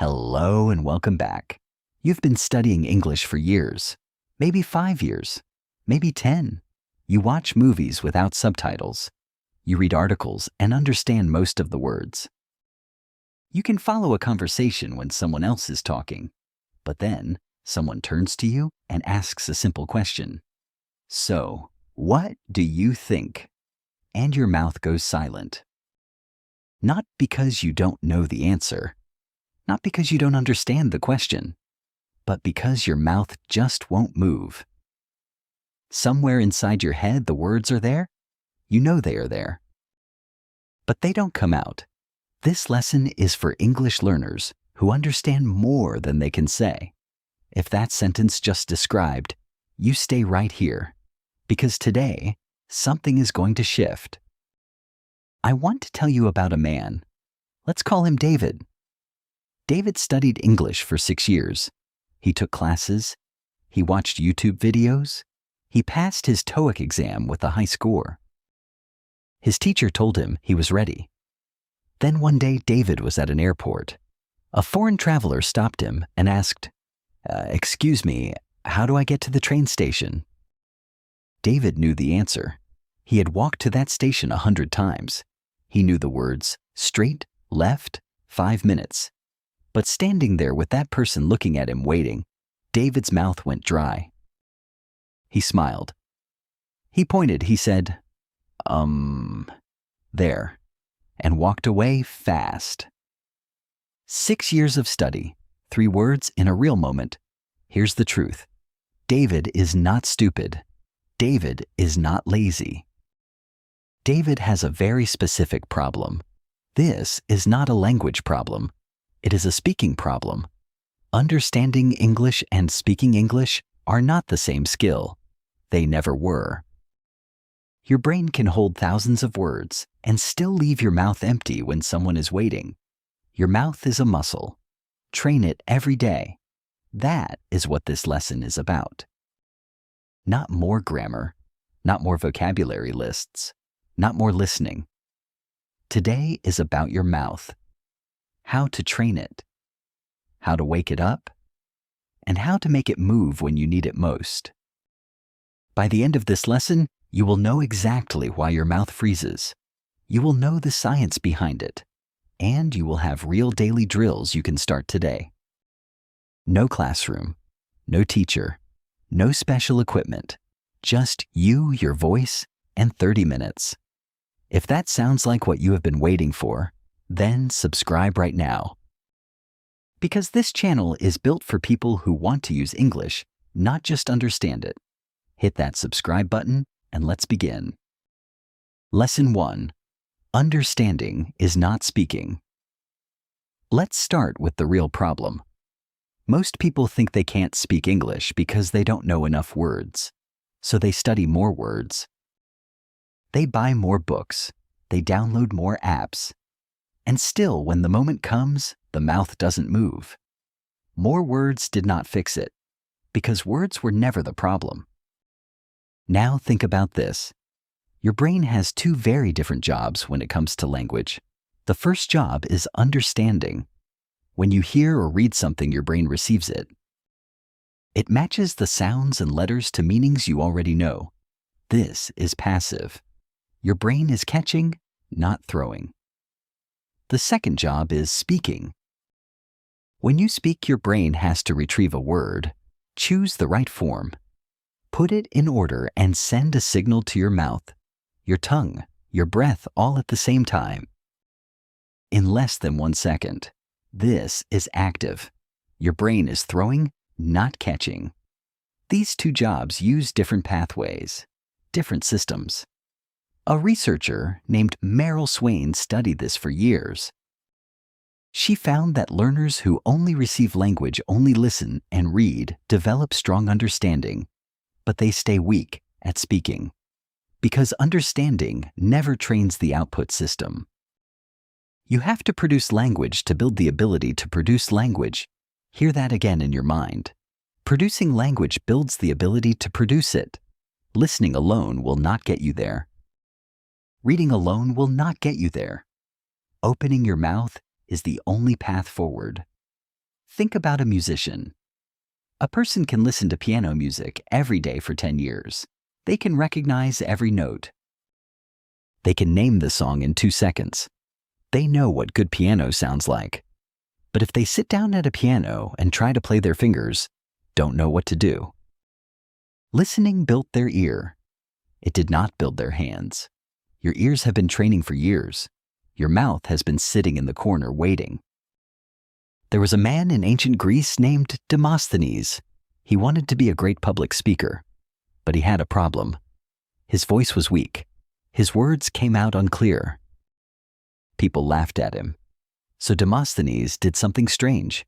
Hello and welcome back. You've been studying English for years, maybe 5 years, maybe 10. You watch movies without subtitles. You read articles and understand most of the words. You can follow a conversation when someone else is talking, but then someone turns to you and asks a simple question. So, what do you think? And your mouth goes silent. Not because you don't know the answer, not because you don't understand the question, but because your mouth just won't move. Somewhere inside your head, the words are there. You know they are there. But they don't come out. This lesson is for English learners who understand more than they can say. If that sentence just described, you stay right here, because today, something is going to shift. I want to tell you about a man. Let's call him David. David studied English for 6 years. He took classes. He watched YouTube videos. He passed his TOEIC exam with a high score. His teacher told him he was ready. Then one day, David was at an airport. A foreign traveler stopped him and asked, "Excuse me, how do I get to the train station?" David knew the answer. He had walked to that station 100 times. He knew the words, straight, left, 5 minutes. But standing there with that person looking at him waiting, David's mouth went dry. He smiled. He pointed, he said, there, and walked away fast. 6 years of study, 3 words in a real moment. Here's the truth. David is not stupid. David is not lazy. David has a very specific problem. This is not a language problem. It is a speaking problem. Understanding English and speaking English are not the same skill. They never were. Your brain can hold thousands of words and still leave your mouth empty when someone is waiting. Your mouth is a muscle. Train it every day. That is what this lesson is about. Not more grammar, not more vocabulary lists, not more listening. Today is about your mouth. How to train it, how to wake it up, and how to make it move when you need it most. By the end of this lesson, you will know exactly why your mouth freezes. You will know the science behind it, and you will have real daily drills you can start today. No classroom, no teacher, no special equipment, just you, your voice, and 30 minutes. If that sounds like what you have been waiting for, then subscribe right now. Because this channel is built for people who want to use English, not just understand it. Hit that subscribe button and let's begin. Lesson 1. Understanding is not speaking. Let's start with the real problem. Most people think they can't speak English because they don't know enough words, so they study more words. They buy more books. They download more apps. And still, when the moment comes, the mouth doesn't move. More words did not fix it, because words were never the problem. Now think about this. Your brain has 2 very different jobs when it comes to language. The first job is understanding. When you hear or read something, your brain receives it. It matches the sounds and letters to meanings you already know. This is passive. Your brain is catching, not throwing. The second job is speaking. When you speak, your brain has to retrieve a word. Choose the right form. Put it in order and send a signal to your mouth, your tongue, your breath all at the same time. In less than 1 second. This is active. Your brain is throwing, not catching. These 2 jobs use different pathways, different systems. A researcher named Meryl Swain studied this for years. She found that learners who only receive language, only listen and read, develop strong understanding, but they stay weak at speaking, because understanding never trains the output system. You have to produce language to build the ability to produce language. Hear that again in your mind. Producing language builds the ability to produce it. Listening alone will not get you there. Reading alone will not get you there. Opening your mouth is the only path forward. Think about a musician. A person can listen to piano music every day for 10 years. They can recognize every note. They can name the song in 2 seconds. They know what good piano sounds like. But if they sit down at a piano and try to play their fingers, don't know what to do. Listening built their ear. It did not build their hands. Your ears have been training for years. Your mouth has been sitting in the corner waiting. There was a man in ancient Greece named Demosthenes. He wanted to be a great public speaker, but he had a problem. His voice was weak. His words came out unclear. People laughed at him. So Demosthenes did something strange.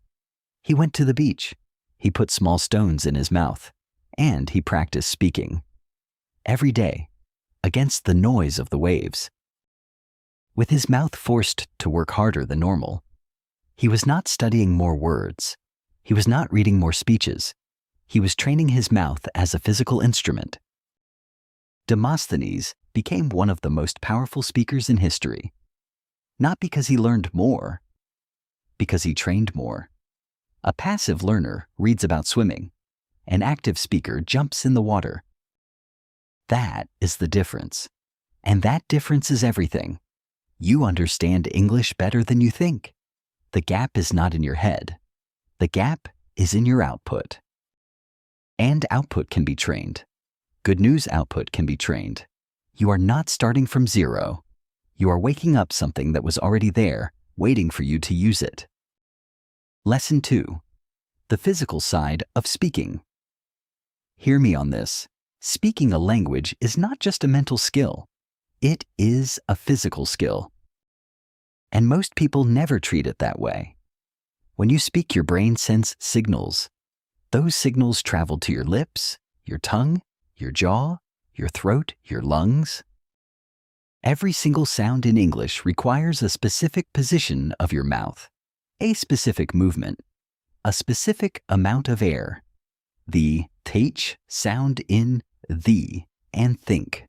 He went to the beach. He put small stones in his mouth, and he practiced speaking. Every day, against the noise of the waves. With his mouth forced to work harder than normal, he was not studying more words. He was not reading more speeches. He was training his mouth as a physical instrument. Demosthenes became one of the most powerful speakers in history. Not because he learned more, because he trained more. A passive learner reads about swimming. An active speaker jumps in the water. That is the difference. And that difference is everything. You understand English better than you think. The gap is not in your head. The gap is in your output. And output can be trained. Good news output can be trained. You are not starting from zero. You are waking up something that was already there, waiting for you to use it. Lesson 2. The physical side of speaking. Hear me on this. Speaking a language is not just a mental skill. It is a physical skill. And most people never treat it that way. When you speak, your brain sends signals. Those signals travel to your lips, your tongue, your jaw, your throat, your lungs. Every single sound in English requires a specific position of your mouth, a specific movement, a specific amount of air. The th sound in the and think.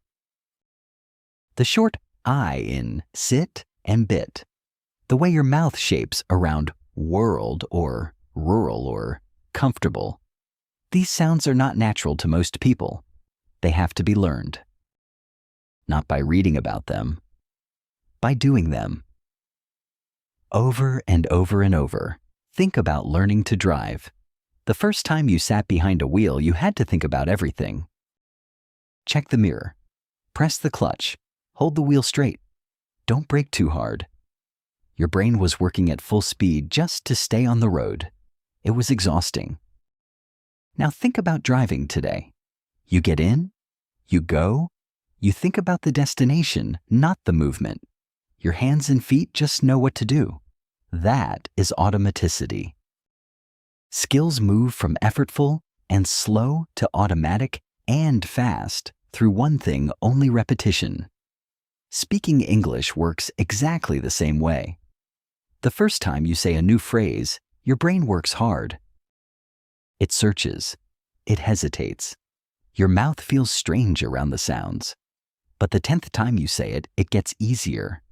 The short I in sit and bit. The way your mouth shapes around world or rural or comfortable. These sounds are not natural to most people. They have to be learned. Not by reading about them, by doing them. Over and over and over, think about learning to drive. The first time you sat behind a wheel, you had to think about everything. Check the mirror. Press the clutch. Hold the wheel straight. Don't brake too hard. Your brain was working at full speed just to stay on the road. It was exhausting. Now think about driving today. You get in, you go, you think about the destination, not the movement. Your hands and feet just know what to do. That is automaticity. Skills move from effortful and slow to automatic and fast through one thing, only repetition. Speaking English works exactly the same way. The first time you say a new phrase, your brain works hard. It searches. It hesitates. Your mouth feels strange around the sounds. But the 10th time you say it, it gets easier.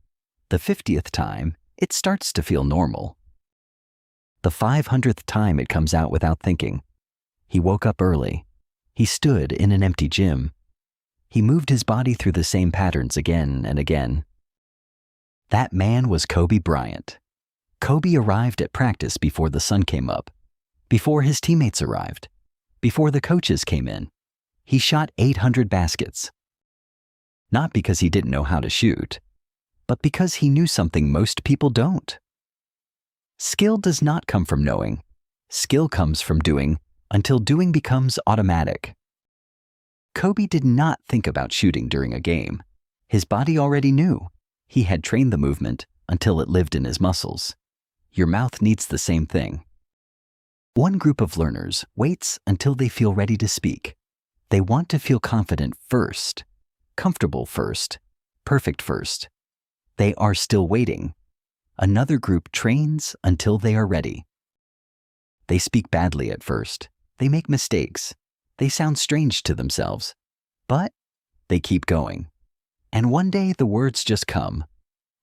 The 50th time, it starts to feel normal. The 500th time it comes out without thinking. He woke up early. He stood in an empty gym. He moved his body through the same patterns again and again. That man was Kobe Bryant. Kobe arrived at practice before the sun came up, before his teammates arrived, before the coaches came in. He shot 800 baskets. Not because he didn't know how to shoot, but because he knew something most people don't. Skill does not come from knowing. Skill comes from doing until doing becomes automatic. Kobe did not think about shooting during a game. His body already knew. He had trained the movement until it lived in his muscles. Your mouth needs the same thing. One group of learners waits until they feel ready to speak. They want to feel confident first, comfortable first, perfect first. They are still waiting. Another group trains until they are ready. They speak badly at first. They make mistakes. They sound strange to themselves. But they keep going. And one day the words just come.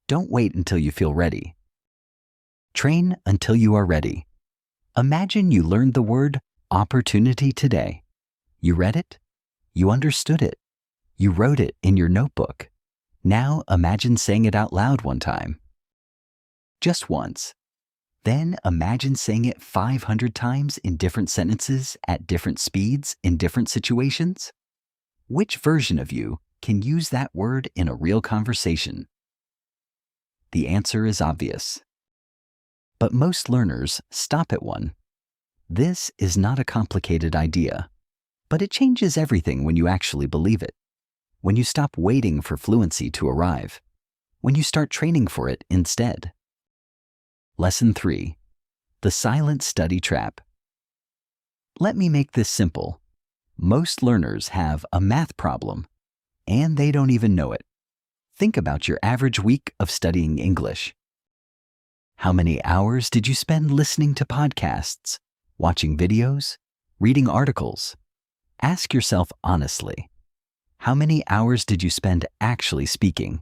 Don't wait until you feel ready. Train until you are ready. Imagine you learned the word opportunity today. You read it. You understood it. You wrote it in your notebook. Now imagine saying it out loud one time. Just once. Then imagine saying it 500 times in different sentences at different speeds in different situations. Which version of you can use that word in a real conversation? The answer is obvious. But most learners stop at one. This is not a complicated idea, but it changes everything when you actually believe it. When you stop waiting for fluency to arrive. When you start training for it instead. Lesson 3. The Silent Study Trap. Let me make this simple. Most learners have a math problem, and they don't even know it. Think about your average week of studying English. How many hours did you spend listening to podcasts, watching videos, reading articles? Ask yourself honestly, how many hours did you spend actually speaking?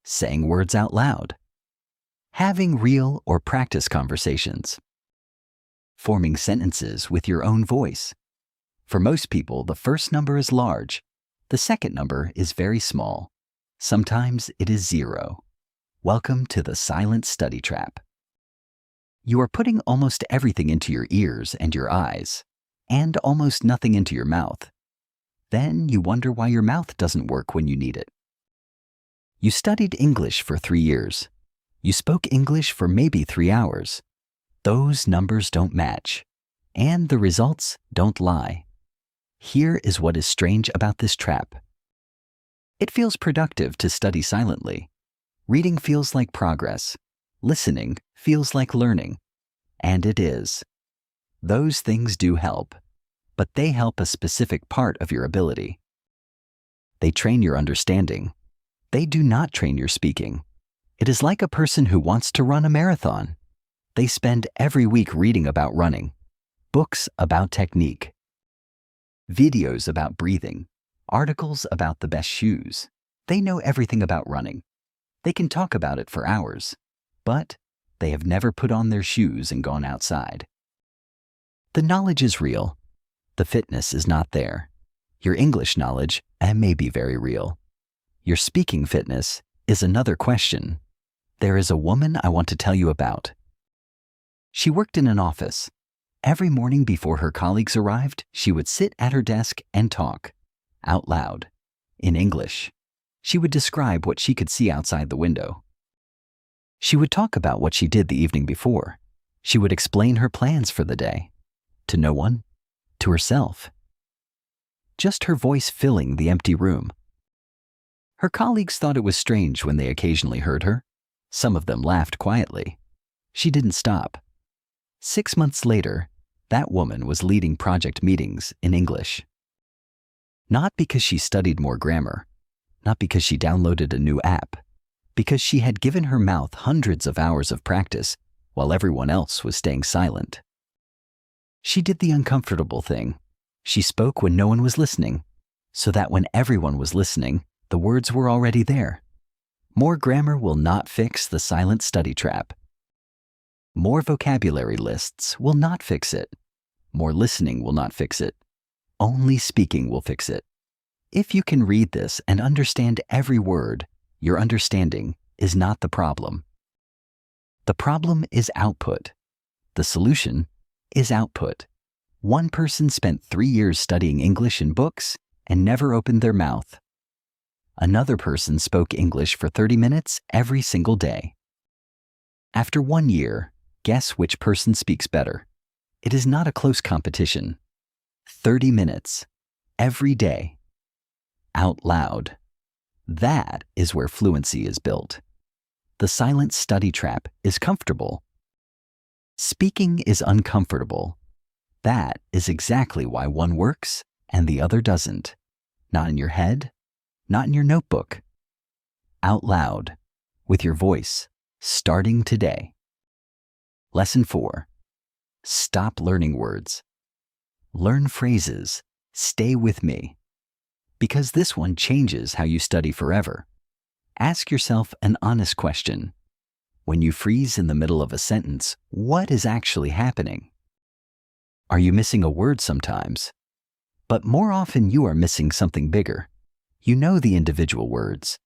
Saying words out loud? Having real or practice conversations? Forming sentences with your own voice? For most people, the first number is large. The second number is very small. Sometimes it is 0. Welcome to the silent study trap. You are putting almost everything into your ears and your eyes, and almost nothing into your mouth. Then you wonder why your mouth doesn't work when you need it. You studied English for 3 years. You spoke English for maybe 3 hours. Those numbers don't match, and the results don't lie. Here is what is strange about this trap. It feels productive to study silently. Reading feels like progress. Listening feels like learning. And it is. Those things do help, but they help a specific part of your ability. They train your understanding. They do not train your speaking. It is like a person who wants to run a marathon. They spend every week reading about running, books about technique, videos about breathing, articles about the best shoes. They know everything about running. They can talk about it for hours, but they have never put on their shoes and gone outside. The knowledge is real. The fitness is not there. Your English knowledge may be very real. Your speaking fitness is another question. There is a woman I want to tell you about. She worked in an office. Every morning before her colleagues arrived, she would sit at her desk and talk, out loud, in English. She would describe what she could see outside the window. She would talk about what she did the evening before. She would explain her plans for the day. To no one, to herself. Just her voice filling the empty room. Her colleagues thought it was strange when they occasionally heard her. Some of them laughed quietly. She didn't stop. 6 months later, that woman was leading project meetings in English. Not because she studied more grammar, not because she downloaded a new app, because she had given her mouth hundreds of hours of practice while everyone else was staying silent. She did the uncomfortable thing. She spoke when no one was listening, so that when everyone was listening, the words were already there. More grammar will not fix the silent study trap. More vocabulary lists will not fix it. More listening will not fix it. Only speaking will fix it. If you can read this and understand every word, your understanding is not the problem. The problem is output. The solution is output. One person spent 3 years studying English in books and never opened their mouth. Another person spoke English for 30 minutes every single day. After 1 year, guess which person speaks better? It is not a close competition. 30 minutes, every day, out loud. That is where fluency is built. The silent study trap is comfortable. Speaking is uncomfortable. That is exactly why one works and the other doesn't. Not in your head, not in your notebook. Out loud, with your voice, starting today. Lesson 4. Stop learning words. Learn phrases. Stay with me. Because this one changes how you study forever. Ask yourself an honest question. When you freeze in the middle of a sentence, what is actually happening? Are you missing a word sometimes? But more often you are missing something bigger. You know the individual words,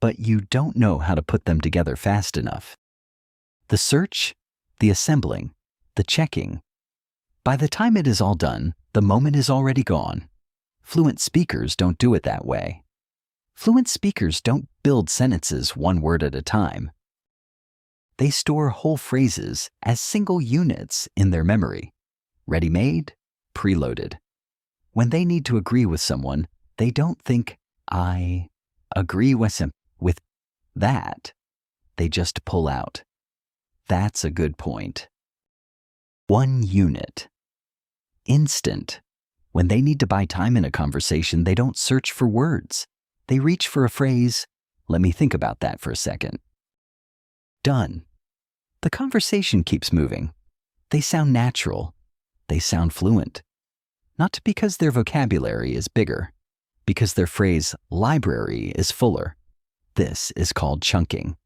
but you don't know how to put them together fast enough. The search, the assembling, the checking. By the time it is all done, the moment is already gone. Fluent speakers don't do it that way. Fluent speakers don't build sentences one word at a time. They store whole phrases as single units in their memory, ready-made, preloaded. When they need to agree with someone, they don't think, I agree with that. They just pull out. That's a good point. One unit. Instant. When they need to buy time in a conversation, they don't search for words. They reach for a phrase, let me think about that for a second. Done. The conversation keeps moving. They sound natural. They sound fluent. Not because their vocabulary is bigger, because their phrase library is fuller. This is called chunking.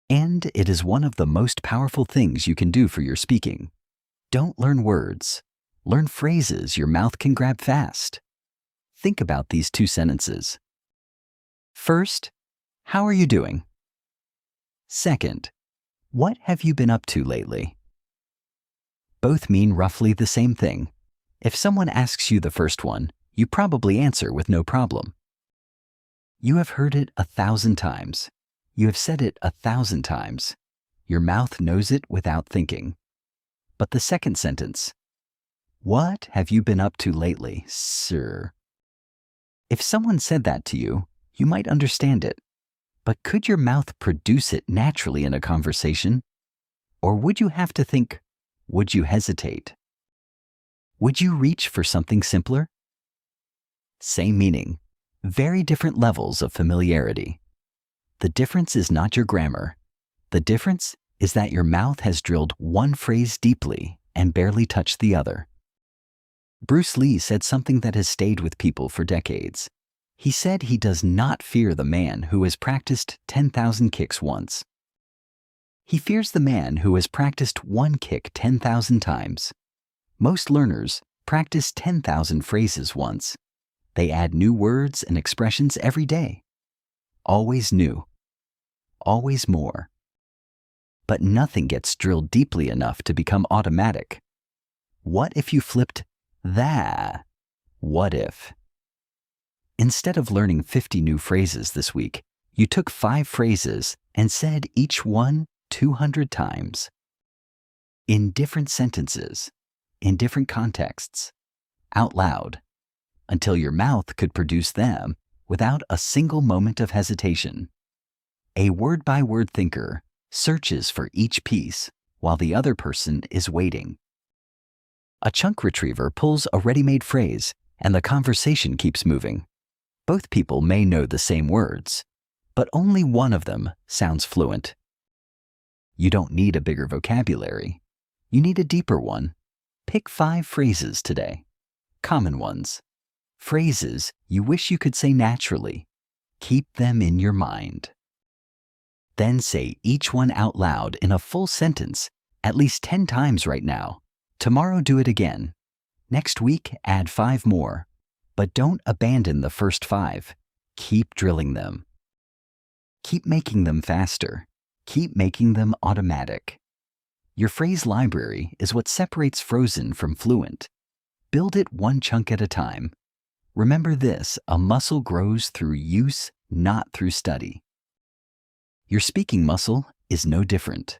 And it is one of the most powerful things you can do for your speaking. Don't learn words. Learn phrases your mouth can grab fast. Think about these two sentences. First, how are you doing? Second, what have you been up to lately? Both mean roughly the same thing. If someone asks you the first one, you probably answer with no problem. You have heard it 1,000 times. You have said it 1,000 times. Your mouth knows it without thinking. But the second sentence, what have you been up to lately, sir? If someone said that to you, you might understand it. But could your mouth produce it naturally in a conversation? Or would you have to think, would you hesitate? Would you reach for something simpler? Same meaning, very different levels of familiarity. The difference is not your grammar. The difference is that your mouth has drilled one phrase deeply and barely touched the other. Bruce Lee said something that has stayed with people for decades. He said he does not fear the man who has practiced 10,000 kicks once. He fears the man who has practiced one kick 10,000 times. Most learners practice 10,000 phrases once. They add new words and expressions every day. Always new. Always more. But nothing gets drilled deeply enough to become automatic. What if you flipped that? What if? Instead of learning 50 new phrases this week, you took 5 phrases and said each one 200 times. In different sentences, in different contexts, out loud, until your mouth could produce them without a single moment of hesitation. A word-by-word thinker searches for each piece while the other person is waiting. A chunk retriever pulls a ready-made phrase and the conversation keeps moving. Both people may know the same words, but only one of them sounds fluent. You don't need a bigger vocabulary. You need a deeper one. Pick 5 phrases today. Common ones. Phrases you wish you could say naturally. Keep them in your mind. Then say each one out loud in a full sentence at least 10 times right now. Tomorrow do it again. Next week add 5 more. But don't abandon the first 5. Keep drilling them. Keep making them faster. Keep making them automatic. Your phrase library is what separates frozen from fluent. Build it one chunk at a time. Remember this, a muscle grows through use, not through study. Your speaking muscle is no different.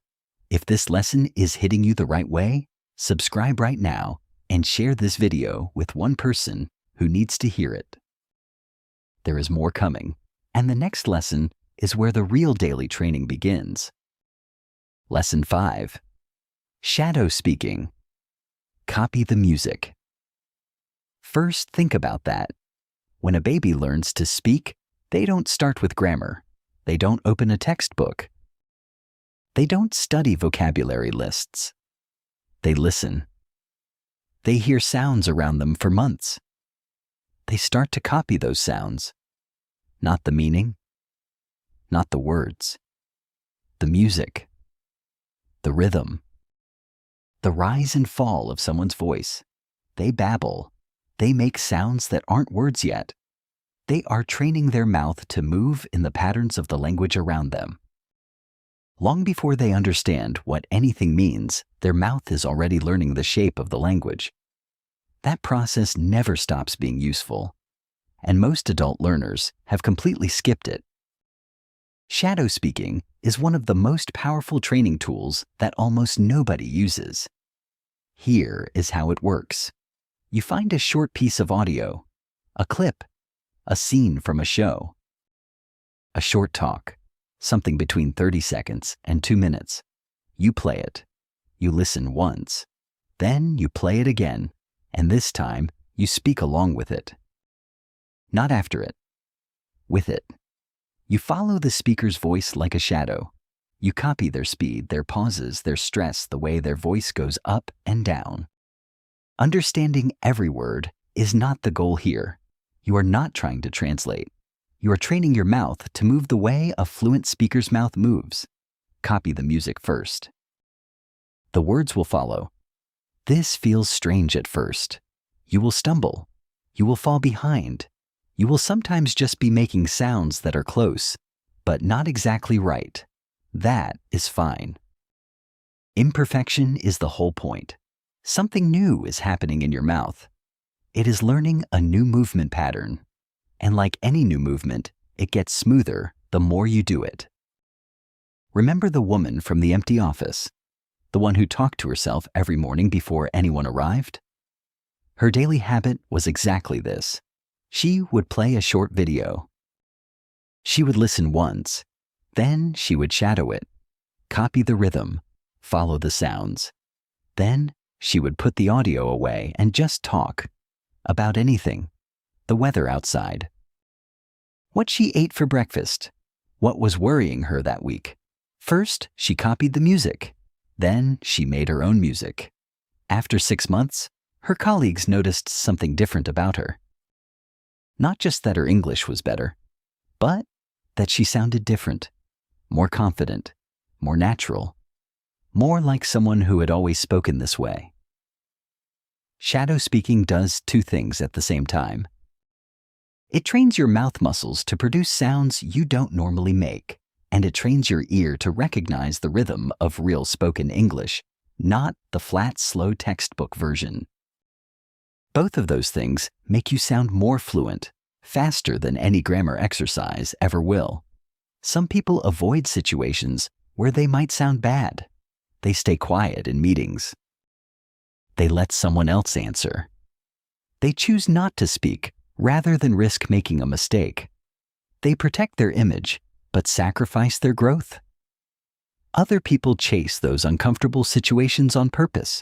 If this lesson is hitting you the right way, subscribe right now and share this video with one person who needs to hear it. There is more coming, and the next lesson is where the real daily training begins. Lesson 5. Shadow speaking. Copy the music. First, think about that. When a baby learns to speak, they don't start with grammar. They don't open a textbook. They don't study vocabulary lists. They listen. They hear sounds around them for months. They start to copy those sounds. Not the meaning, not the words, the music, the rhythm. the rise and fall of someone's voice. They babble. They make sounds that aren't words yet. They are training their mouth to move in the patterns of the language around them. Long before they understand what anything means, their mouth is already learning the shape of the language. That process never stops being useful, and most adult learners have completely skipped it. Shadow speaking is one of the most powerful training tools that almost nobody uses. Here is how it works. You find a short piece of audio, a clip, a scene from a show, a short talk, something between 30 seconds and 2 minutes. You play it. You listen once. Then you play it again, and this time you speak along with it. Not after it. With it. You follow the speaker's voice like a shadow. You copy their speed, their pauses, their stress, the way their voice goes up and down. Understanding every word is not the goal here. You are not trying to translate. You are training your mouth to move the way a fluent speaker's mouth moves. Copy the music first. The words will follow. This feels strange at first. You will stumble. You will fall behind. You will sometimes just be making sounds that are close, but not exactly right. That is fine. Imperfection is the whole point. Something new is happening in your mouth. It is learning a new movement pattern. And like any new movement, it gets smoother the more you do it. Remember the woman from the empty office? The one who talked to herself every morning before anyone arrived? Her daily habit was exactly this. She would play a short video. She would listen once. Then she would shadow it, copy the rhythm, follow the sounds. Then she would put the audio away and just talk about anything. The weather outside, what she ate for breakfast, what was worrying her that week. First, she copied the music. Then she made her own music. After 6 months, her colleagues noticed something different about her. Not just that her English was better, but that she sounded different, more confident, more natural, more like someone who had always spoken this way. Shadow speaking does 2 things at the same time. It trains your mouth muscles to produce sounds you don't normally make, and it trains your ear to recognize the rhythm of real spoken English, not the flat, slow textbook version. Both of those things make you sound more fluent, faster than any grammar exercise ever will. Some people avoid situations where they might sound bad. They stay quiet in meetings. They let someone else answer. They choose not to speak rather than risk making a mistake. They protect their image, but sacrifice their growth. Other people chase those uncomfortable situations on purpose.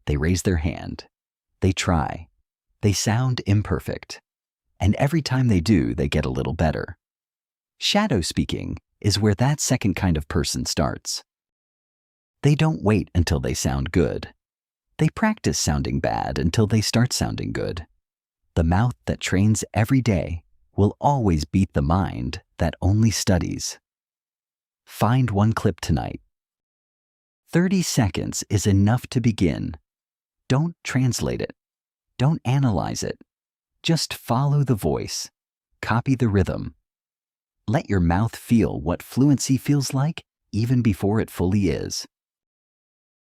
They raise their hand. They try. They sound imperfect. And every time they do, they get a little better. Shadow speaking is where that second kind of person starts. They don't wait until they sound good. They practice sounding bad until they start sounding good. The mouth that trains every day will always beat the mind that only studies. Find one clip tonight. 30 seconds is enough to begin. Don't translate it. Don't analyze it. Just follow the voice. Copy the rhythm. Let your mouth feel what fluency feels like even before it fully is.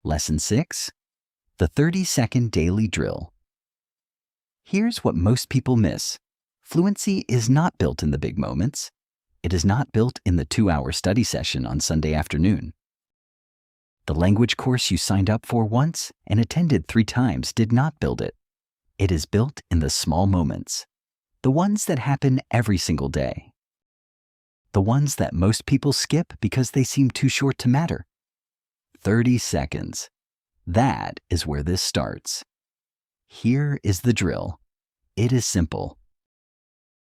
Lesson 6. The 30-second daily drill. Here's what most people miss. Fluency is not built in the big moments. It is not built in the 2-hour study session on Sunday afternoon. The language course you signed up for once and attended 3 times did not build it. It is built in the small moments, the ones that happen every single day. The ones that most people skip because they seem too short to matter. 30 seconds. That is where this starts. Here is the drill. It is simple.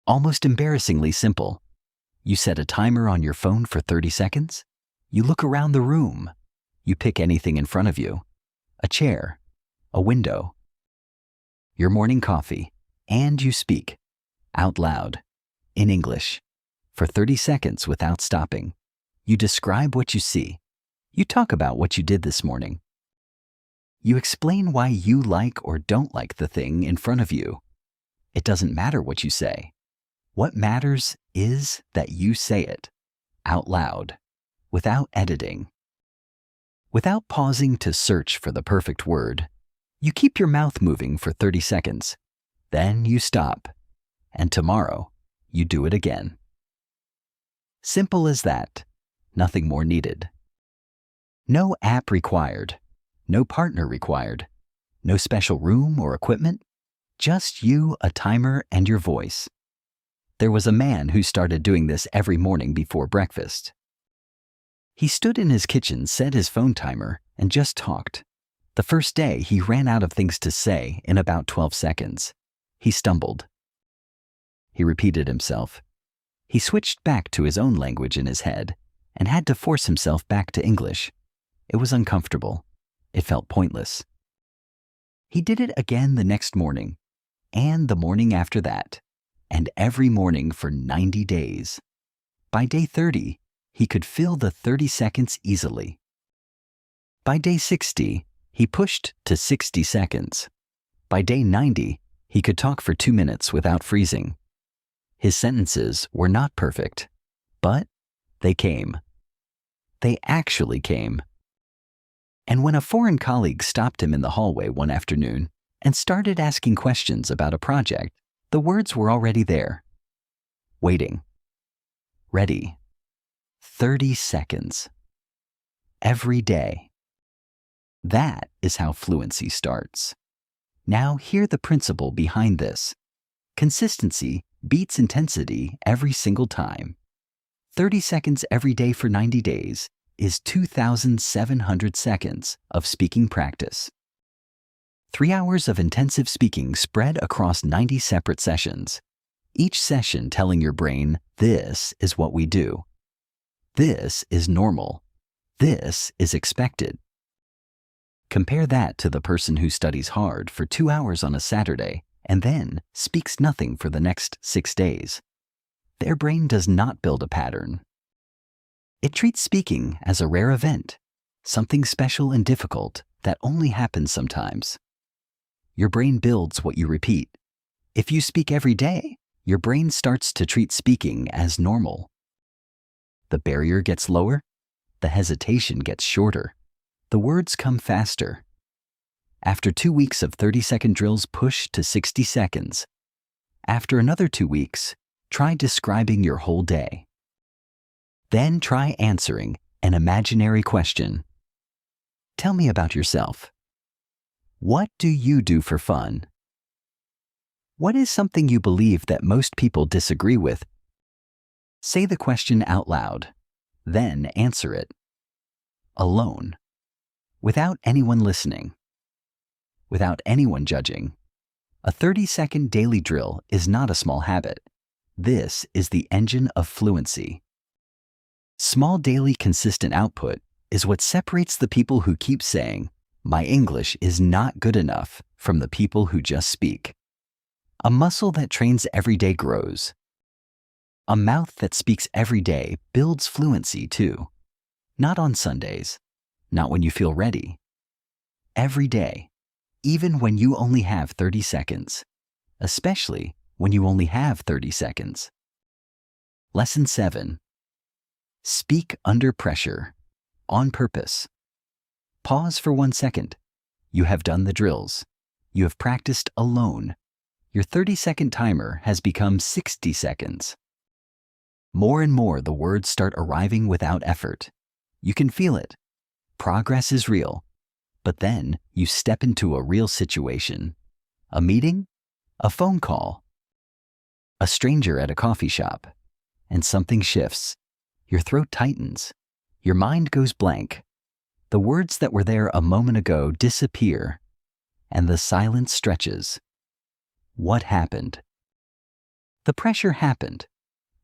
Almost embarrassingly simple. You set a timer on your phone for 30 seconds. You look around the room. You pick anything in front of you. A chair, a window, your morning coffee, and you speak out loud in English for 30 seconds without stopping. You describe what you see. You talk about what you did this morning. You explain why you like or don't like the thing in front of you. It doesn't matter what you say. What matters is that you say it out loud, without editing. Without pausing to search for the perfect word, you keep your mouth moving for 30 seconds. Then you stop, and tomorrow you do it again. Simple as that, nothing more needed. No app required, no partner required, no special room or equipment, just you, a timer, and your voice. There was a man who started doing this every morning before breakfast. He stood in his kitchen, set his phone timer, and just talked. The first day, he ran out of things to say in about 12 seconds. He stumbled. He repeated himself. He switched back to his own language in his head and had to force himself back to English. It was uncomfortable. It felt pointless. He did it again the next morning, and the morning after that, and every morning for 90 days. By day 30, he could fill the 30 seconds easily. By day 60, he pushed to 60 seconds. By day 90, he could talk for 2 minutes without freezing. His sentences were not perfect, but they came. They actually came. And when a foreign colleague stopped him in the hallway one afternoon and started asking questions about a project, the words were already there. Waiting. Ready. 30 seconds. Every day. That is how fluency starts. Now hear the principle behind this. Consistency beats intensity every single time. 30 seconds every day for 90 days is 2,700 seconds of speaking practice. 3 hours of intensive speaking spread across 90 separate sessions, each session telling your brain, this is what we do. This is normal. This is expected. Compare that to the person who studies hard for 2 hours on a Saturday and then speaks nothing for the next 6 days. Their brain does not build a pattern. It treats speaking as a rare event, something special and difficult that only happens sometimes. Your brain builds what you repeat. If you speak every day, your brain starts to treat speaking as normal. The barrier gets lower, the hesitation gets shorter, the words come faster. After 2 weeks of 30-second drills, push to 60 seconds. After another 2 weeks, try describing your whole day. Then try answering an imaginary question. Tell me about yourself. What do you do for fun? What is something you believe that most people disagree with? Say the question out loud, then answer it. Alone. Without anyone listening. Without anyone judging. A 30-second daily drill is not a small habit. This is the engine of fluency. Small daily consistent output is what separates the people who keep saying, "My English is not good enough," from the people who just speak. A muscle that trains every day grows. A mouth that speaks every day builds fluency too. Not on Sundays, not when you feel ready. Every day, even when you only have 30 seconds, especially when you only have 30 seconds. Lesson 7. Speak under pressure, on purpose. Pause for 1 second. You have done the drills. You have practiced alone. Your 30-second timer has become 60 seconds. More and more, the words start arriving without effort. You can feel it. Progress is real. But then you step into a real situation. A meeting, a phone call, a stranger at a coffee shop, and something shifts. Your throat tightens. Your mind goes blank. The words that were there a moment ago disappear, and the silence stretches. What happened? The pressure happened,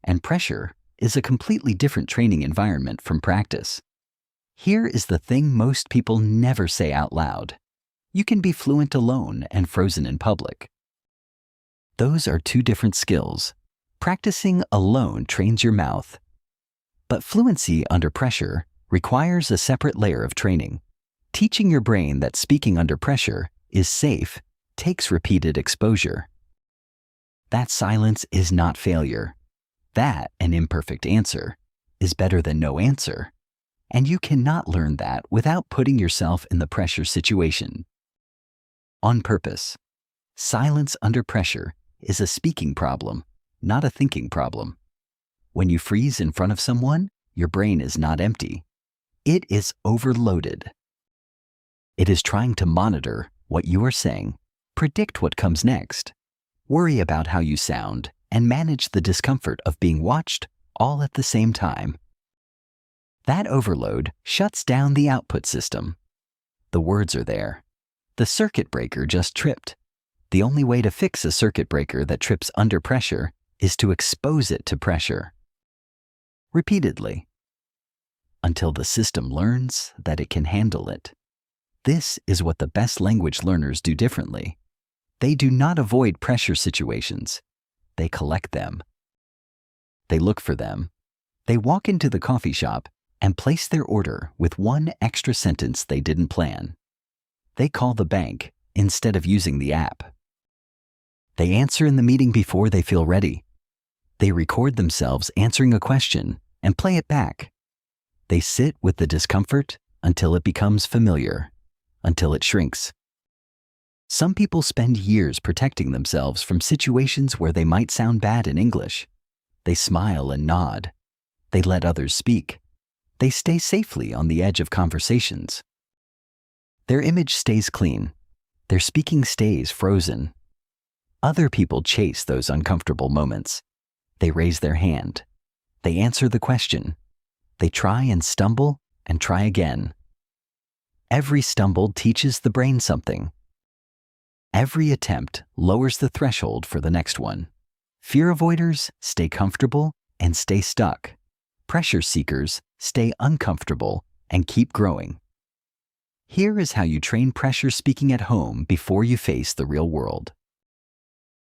and pressure is a completely different training environment from practice. Here is the thing most people never say out loud. You can be fluent alone and frozen in public. Those are two different skills. Practicing alone trains your mouth. But fluency under pressure requires a separate layer of training. Teaching your brain that speaking under pressure is safe takes repeated exposure. That silence is not failure. That, an imperfect answer, is better than no answer. And you cannot learn that without putting yourself in the pressure situation. On purpose. Silence under pressure is a speaking problem, not a thinking problem. When you freeze in front of someone, your brain is not empty. It is overloaded. It is trying to monitor what you are saying, predict what comes next, worry about how you sound, and manage the discomfort of being watched all at the same time. That overload shuts down the output system. The words are there. The circuit breaker just tripped. The only way to fix a circuit breaker that trips under pressure is to expose it to pressure. Repeatedly. Until the system learns that it can handle it. This is what the best language learners do differently. They do not avoid pressure situations. They collect them. They look for them. They walk into the coffee shop and place their order with one extra sentence they didn't plan. They call the bank instead of using the app. They answer in the meeting before they feel ready. They record themselves answering a question and play it back. They sit with the discomfort until it becomes familiar, until it shrinks. Some people spend years protecting themselves from situations where they might sound bad in English. They smile and nod. They let others speak. They stay safely on the edge of conversations. Their image stays clean. Their speaking stays frozen. Other people chase those uncomfortable moments. They raise their hand. They answer the question. They try and stumble and try again. Every stumble teaches the brain something. Every attempt lowers the threshold for the next one. Fear avoiders stay comfortable and stay stuck. Pressure seekers stay uncomfortable and keep growing. Here is how you train pressure speaking at home before you face the real world.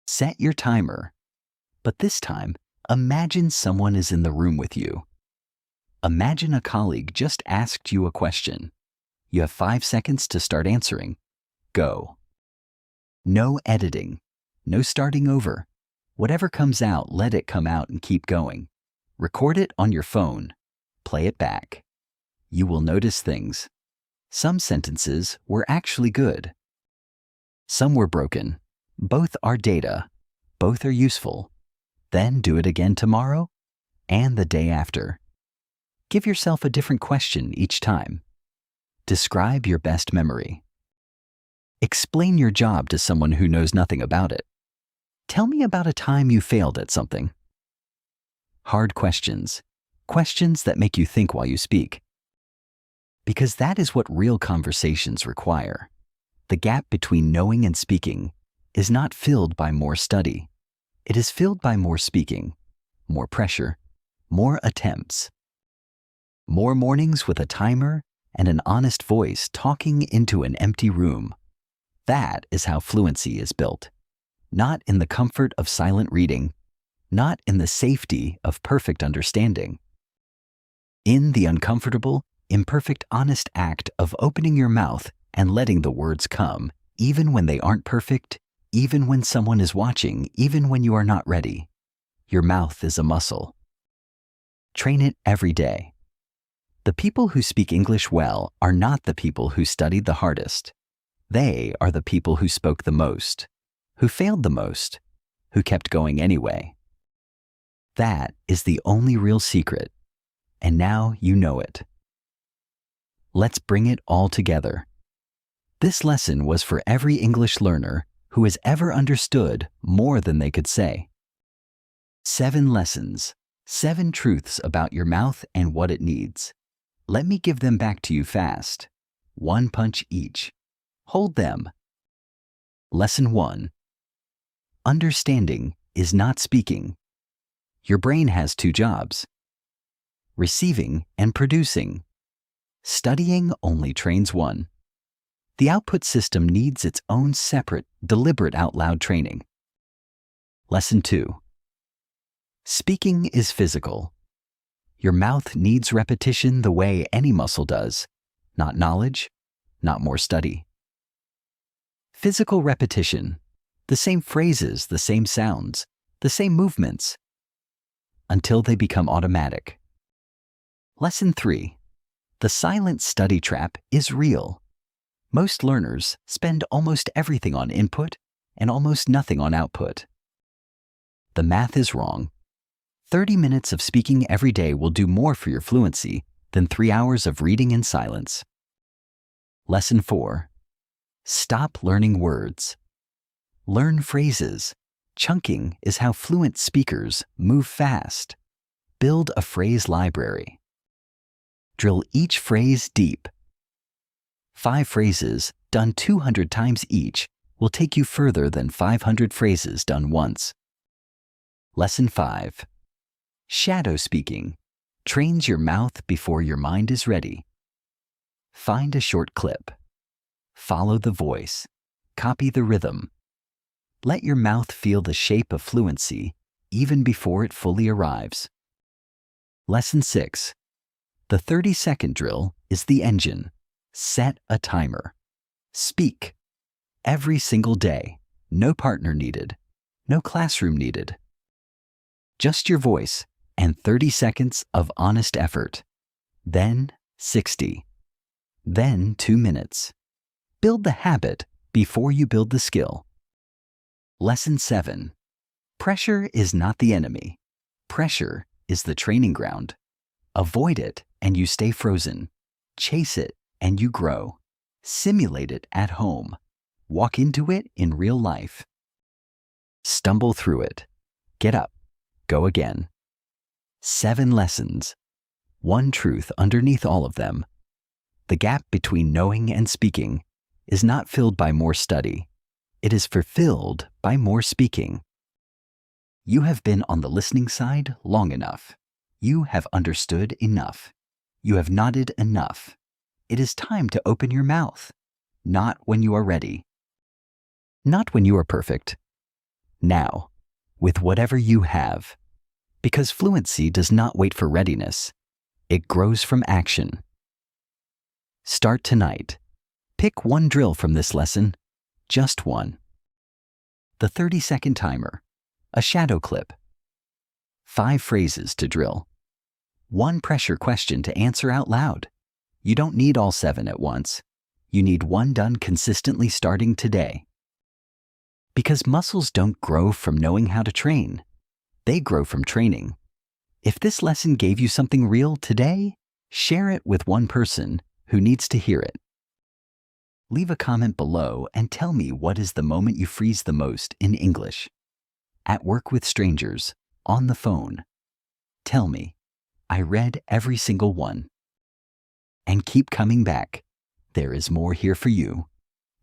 Set your timer, but this time, imagine someone is in the room with you. Imagine a colleague just asked you a question. You have 5 seconds to start answering. Go. No editing. No starting over. Whatever comes out, let it come out and keep going. Record it on your phone. Play it back. You will notice things. Some sentences were actually good. Some were broken. Both are data. Both are useful. Then do it again tomorrow and the day after. Give yourself a different question each time. Describe your best memory. Explain your job to someone who knows nothing about it. Tell me about a time you failed at something. Hard questions. Questions that make you think while you speak. Because that is what real conversations require. The gap between knowing and speaking is not filled by more study. It is filled by more speaking, more pressure, more attempts. More mornings with a timer and an honest voice talking into an empty room. That is how fluency is built. Not in the comfort of silent reading, not in the safety of perfect understanding. In the uncomfortable, imperfect, honest act of opening your mouth and letting the words come, even when they aren't perfect, even when someone is watching, even when you are not ready. Your mouth is a muscle. Train it every day. The people who speak English well are not the people who studied the hardest. They are the people who spoke the most, who failed the most, who kept going anyway. That is the only real secret, and now you know it. Let's bring it all together. This lesson was for every English learner who has ever understood more than they could say. 7 lessons, 7 truths about your mouth and what it needs. Let me give them back to you fast. 1 punch each. Hold them. Lesson 1. Understanding is not speaking. Your brain has 2 jobs: receiving and producing. Studying only trains one. The output system needs its own separate, deliberate out-loud training. Lesson 2. Speaking is physical. Your mouth needs repetition the way any muscle does, not knowledge, not more study. Physical repetition. The same phrases, the same sounds, the same movements, until they become automatic. Lesson 3. The silent study trap is real. Most learners spend almost everything on input and almost nothing on output. The math is wrong. 30 minutes of speaking every day will do more for your fluency than 3 hours of reading in silence. Lesson 4. Stop learning words. Learn phrases. Chunking is how fluent speakers move fast. Build a phrase library. Drill each phrase deep. 5 phrases done 200 times each will take you further than 500 phrases done once. Lesson 5. Shadow speaking trains your mouth before your mind is ready. Find a short clip. Follow the voice. Copy the rhythm. Let your mouth feel the shape of fluency even before it fully arrives. Lesson 6. The 30-second drill is the engine. Set a timer. Speak. Every single day. No partner needed. No classroom needed. Just your voice and 30 seconds of honest effort. Then 60. Then 2 minutes. Build the habit before you build the skill. Lesson 7. Pressure is not the enemy. Pressure is the training ground. Avoid it and you stay frozen. Chase it and you grow. Simulate it at home. Walk into it in real life. Stumble through it. Get up. Go again. 7 lessons. 1 truth underneath all of them. The gap between knowing and speaking is not filled by more study. It is fulfilled by more speaking. You have been on the listening side long enough. You have understood enough. You have nodded enough. It is time to open your mouth. Not when you are ready. Not when you are perfect. Now, with whatever you have. Because fluency does not wait for readiness. It grows from action. Start tonight. Pick 1 drill from this lesson. Just 1. The 30-second timer. A shadow clip. 5 phrases to drill. 1 pressure question to answer out loud. You don't need all 7 at once. You need 1 done consistently starting today. Because muscles don't grow from knowing how to train. They grow from training. If this lesson gave you something real today, share it with 1 person who needs to hear it. Leave a comment below and tell me what is the moment you freeze the most in English. At work with strangers, on the phone. Tell me. I read every single one. And keep coming back. There is more here for you.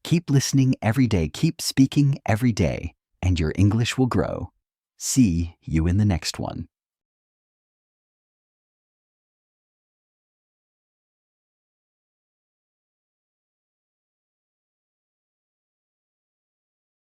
Keep listening every day, keep speaking every day, and your English will grow. See you in the next one.